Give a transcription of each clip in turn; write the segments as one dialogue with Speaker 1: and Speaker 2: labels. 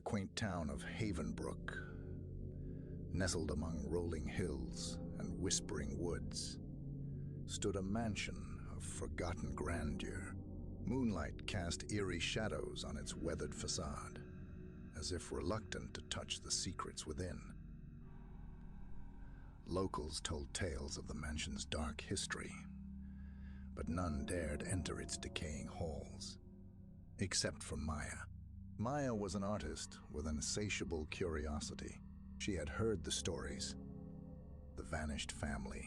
Speaker 1: quaint town of Havenbrook, nestled among rolling hills and whispering woods, stood a mansion of forgotten grandeur. Moonlight cast eerie shadows on its weathered facade, as if reluctant to touch the secrets within. Locals told tales of the mansion's dark history, but none dared enter its decaying halls, except for Maya. Maya was an artist with an insatiable curiosity. She had heard the stories, the vanished family,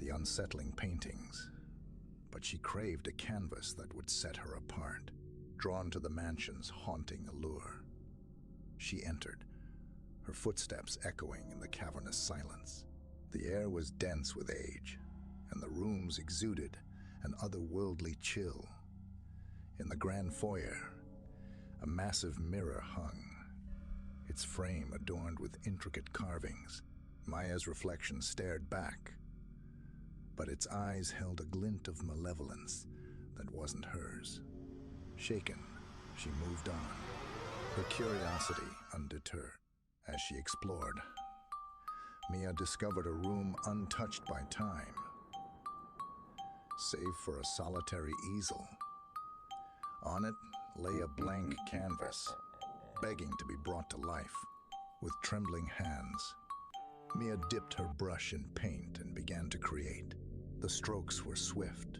Speaker 1: the unsettling paintings, but she craved a canvas that would set her apart, drawn to the mansion's haunting allure. She entered, her footsteps echoing in the cavernous silence. The air was dense with age, and the rooms exuded an otherworldly chill. In the grand foyer, a massive mirror hung, its frame adorned with intricate carvings. Maya's reflection stared back, but its eyes held a glint of malevolence that wasn't hers. Shaken, she moved on, her curiosity undeterred. As she explored, Mia discovered a room untouched by time, save for a solitary easel. On it lay a blank canvas, begging to be brought to life. With trembling hands, Mia dipped her brush in paint and began to create. The strokes were swift,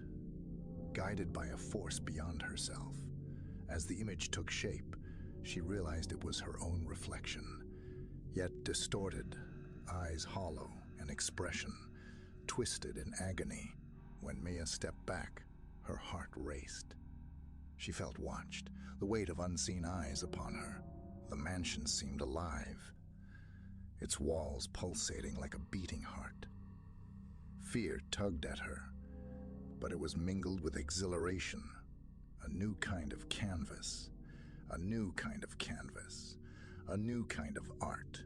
Speaker 1: guided by a force beyond herself. As the image took shape, she realized it was her own reflection, yet distorted, eyes hollow, and expression twisted in agony. When Mia stepped back, her heart raced. She felt watched, the weight of unseen eyes upon her. The mansion seemed alive, its walls pulsating like a beating heart. Fear tugged at her, but it was mingled with exhilaration. A new kind of canvas, a new kind of canvas, a new kind of art.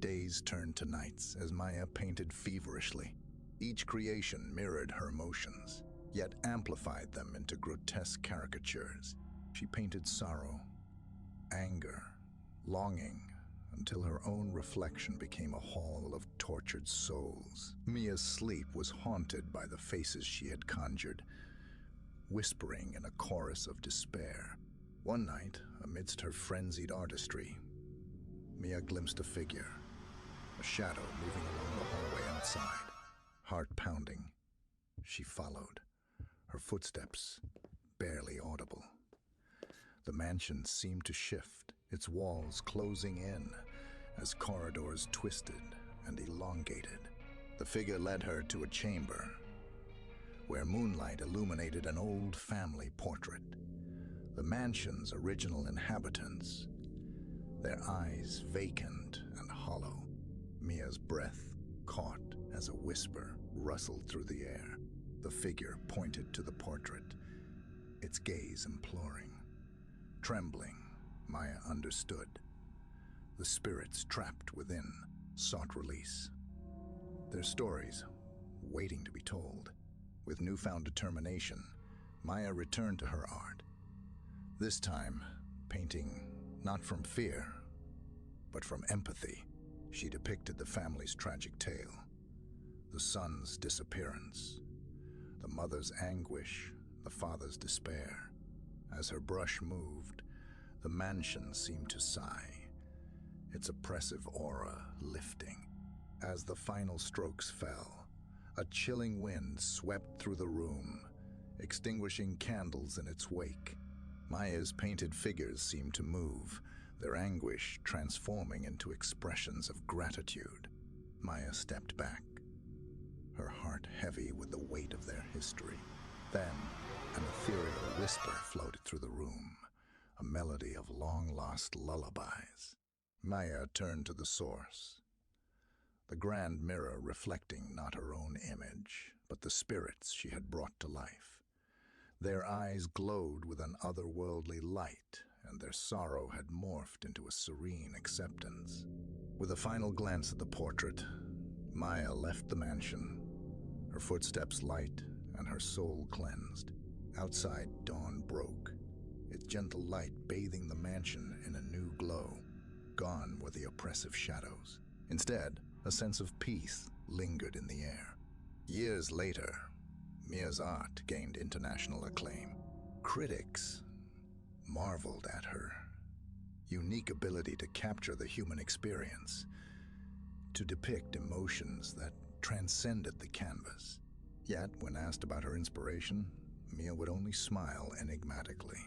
Speaker 1: Days turned to nights as Maya painted feverishly. Each creation mirrored her emotions, yet amplified them into grotesque caricatures. She painted sorrow, anger, longing, until her own reflection became a hall of tortured souls. Mia's sleep was haunted by the faces she had conjured, whispering in a chorus of despair. One night, amidst her frenzied artistry, Mia glimpsed a figure, a shadow moving along the hallway outside. Heart pounding, she followed, her footsteps barely audible. The mansion seemed to shift, its walls closing in as corridors twisted and elongated. The figure led her to a chamber where moonlight illuminated an old family portrait. The mansion's original inhabitants, their eyes vacant and hollow. Mia's breath caught as a whisper rustled through the air. The figure pointed to the portrait, its gaze imploring. Trembling, Maya understood. The spirits trapped within sought release, their stories waiting to be told. With newfound determination, Maya returned to her art. This time, painting not from fear, but from empathy. She depicted the family's tragic tale, the son's disappearance, the mother's anguish, the father's despair. As her brush moved, the mansion seemed to sigh, its oppressive aura lifting. As the final strokes fell, a chilling wind swept through the room, extinguishing candles in its wake. Maya's painted figures seemed to move, their anguish transforming into expressions of gratitude. Maya stepped back, her heart heavy with the weight of their history. Then, an ethereal whisper floated through the room, a melody of long-lost lullabies. Maya turned to the source, the grand mirror reflecting not her own image, but the spirits she had brought to life. Their eyes glowed with an otherworldly light, and their sorrow had morphed into a serene acceptance. With a final glance at the portrait, Maya left the mansion, her footsteps light and her soul cleansed. Outside, dawn broke, its gentle light bathing the mansion in a new glow. Gone were the oppressive shadows. Instead, a sense of peace lingered in the air. Years later, Mia's art gained international acclaim. Critics marveled at her unique ability to capture the human experience, to depict emotions that transcended the canvas. Yet, when asked about her inspiration, Mia would only smile enigmatically,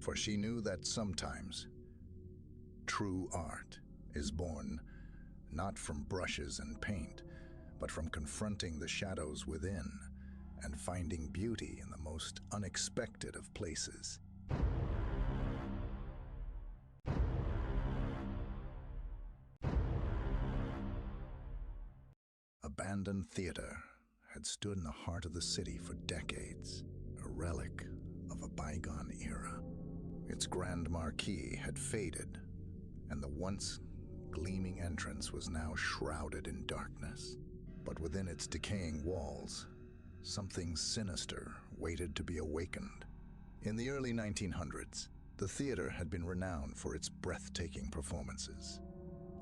Speaker 1: for she knew that sometimes true art is born not from brushes and paint, but from confronting the shadows within and finding beauty in the most unexpected of places. Abandoned theater had stood in the heart of the city for decades, a relic of a bygone era. Its grand marquee had faded, and the once gleaming entrance was now shrouded in darkness. But within its decaying walls, something sinister waited to be awakened. In the early 1900s, the theater had been renowned for its breathtaking performances.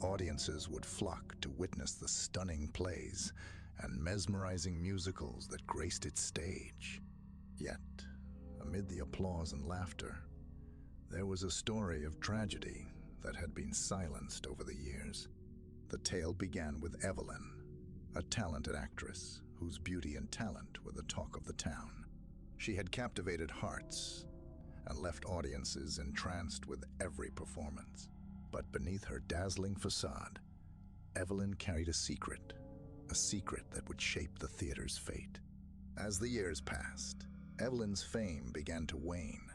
Speaker 1: Audiences would flock to witness the stunning plays and mesmerizing musicals that graced its stage. Yet, amid the applause and laughter, there was a story of tragedy that had been silenced over the years. The tale began with Evelyn, a talented actress whose beauty and talent were the talk of the town. She had captivated hearts and left audiences entranced with every performance. But beneath her dazzling facade, Evelyn carried a secret that would shape the theater's fate. As the years passed, Evelyn's fame began to wane.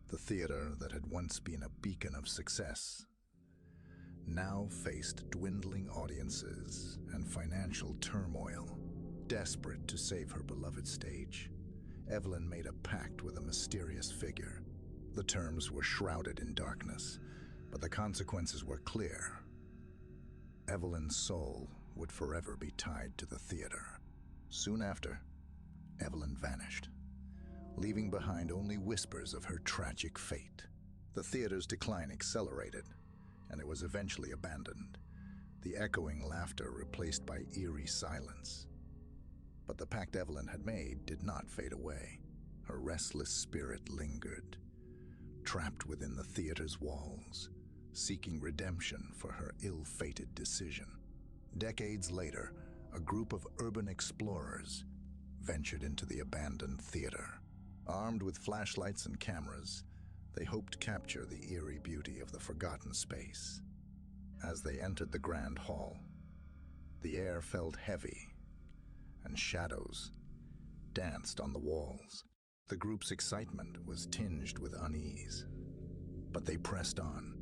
Speaker 1: The theater that had once been a beacon of success now faced dwindling audiences and financial turmoil. Desperate to save her beloved stage, Evelyn made a pact with a mysterious figure. The terms were shrouded in darkness, but the consequences were clear. Evelyn's soul would forever be tied to the theater. Soon after, Evelyn vanished, leaving behind only whispers of her tragic fate. The theater's decline accelerated, and it was eventually abandoned, the echoing laughter replaced by eerie silence. But the pact Evelyn had made did not fade away. Her restless spirit lingered, trapped within the theater's walls, seeking redemption for her ill-fated decision. Decades later, a group of urban explorers ventured into the abandoned theater. Armed with flashlights and cameras, they hoped to capture the eerie beauty of the forgotten space. As they entered the grand hall, the air felt heavy, and shadows danced on the walls. The group's excitement was tinged with unease, but they pressed on.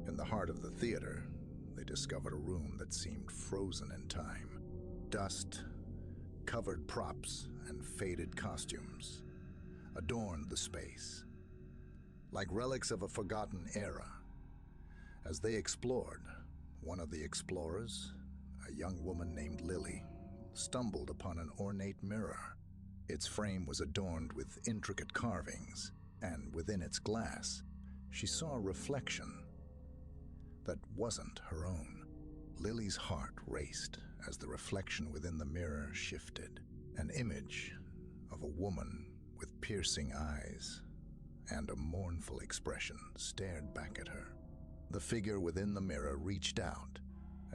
Speaker 1: In the heart of the theater, they discovered a room that seemed frozen in time. Dust, covered props, and faded costumes adorned the space, like relics of a forgotten era. As they explored, one of the explorers, a young woman named Lily, stumbled upon an ornate mirror. Its frame was adorned with intricate carvings, and within its glass, she saw a reflection that wasn't her own. Lily's heart raced as the reflection within the mirror shifted. An image of a woman with piercing eyes and a mournful expression stared back at her. The figure within the mirror reached out,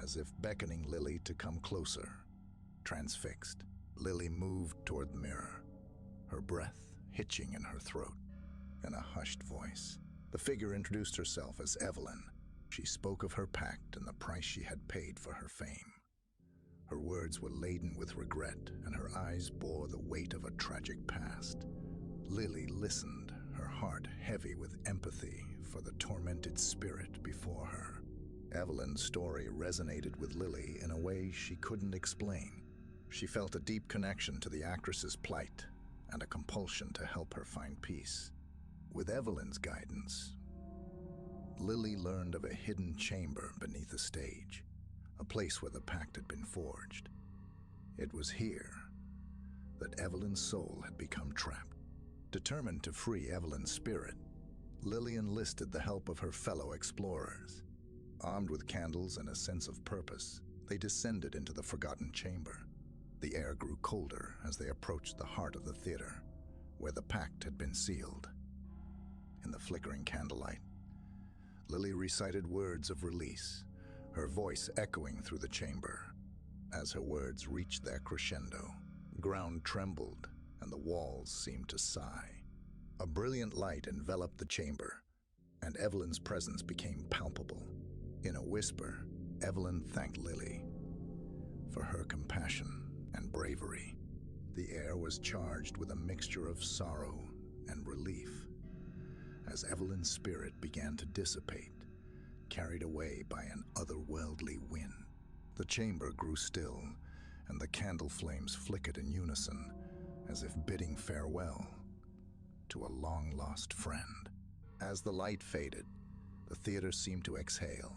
Speaker 1: as if beckoning Lily to come closer. Transfixed, Lily moved toward the mirror, her breath hitching in her throat. In a hushed voice, the figure introduced herself as Evelyn. She spoke of her pact and the price she had paid for her fame. Her words were laden with regret, and her eyes bore the weight of a tragic past. Lily listened, her heart heavy with empathy for the tormented spirit before her. Evelyn's story resonated with Lily in a way she couldn't explain. She felt a deep connection to the actress's plight and a compulsion to help her find peace. With Evelyn's guidance, Lily learned of a hidden chamber beneath the stage, a place where the pact had been forged. It was here that Evelyn's soul had become trapped. Determined to free Evelyn's spirit, Lily enlisted the help of her fellow explorers. Armed with candles and a sense of purpose, they descended into the forgotten chamber. The air grew colder as they approached the heart of the theater, where the pact had been sealed. In the flickering candlelight, Lily recited words of release, her voice echoing through the chamber. As her words reached their crescendo, ground trembled and the walls seemed to sigh. A brilliant light enveloped the chamber, and Evelyn's presence became palpable. In a whisper, Evelyn thanked Lily for her compassion and bravery. The air was charged with a mixture of sorrow and relief. As Evelyn's spirit began to dissipate, carried away by an otherworldly wind, the chamber grew still, and the candle flames flickered in unison, as if bidding farewell to a long-lost friend. As the light faded, the theater seemed to exhale,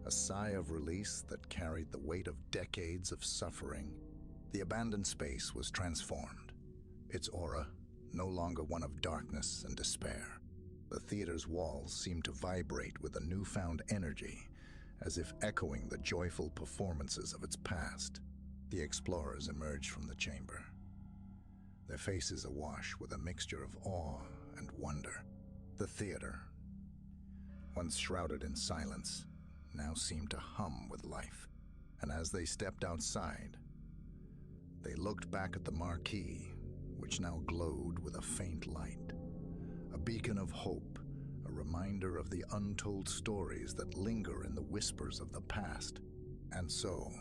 Speaker 1: a sigh of release that carried the weight of decades of suffering. The abandoned space was transformed, its aura no longer one of darkness and despair. The theater's walls seemed to vibrate with a newfound energy, as if echoing the joyful performances of its past. The explorers emerged from the chamber, their faces awash with a mixture of awe and wonder. The theater, once shrouded in silence, now seemed to hum with life. And as they stepped outside, they looked back at the marquee, which now glowed with a faint light, a beacon of hope, a reminder of the untold stories that linger in the whispers of the past. And so,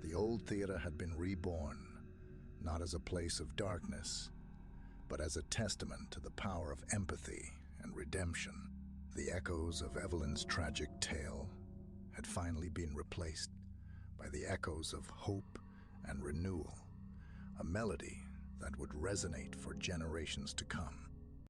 Speaker 1: the old theater had been reborn, not as a place of darkness, but as a testament to the power of empathy and redemption. The echoes of Evelyn's tragic tale had finally been replaced by the echoes of hope and renewal, a melody that would resonate for generations to come.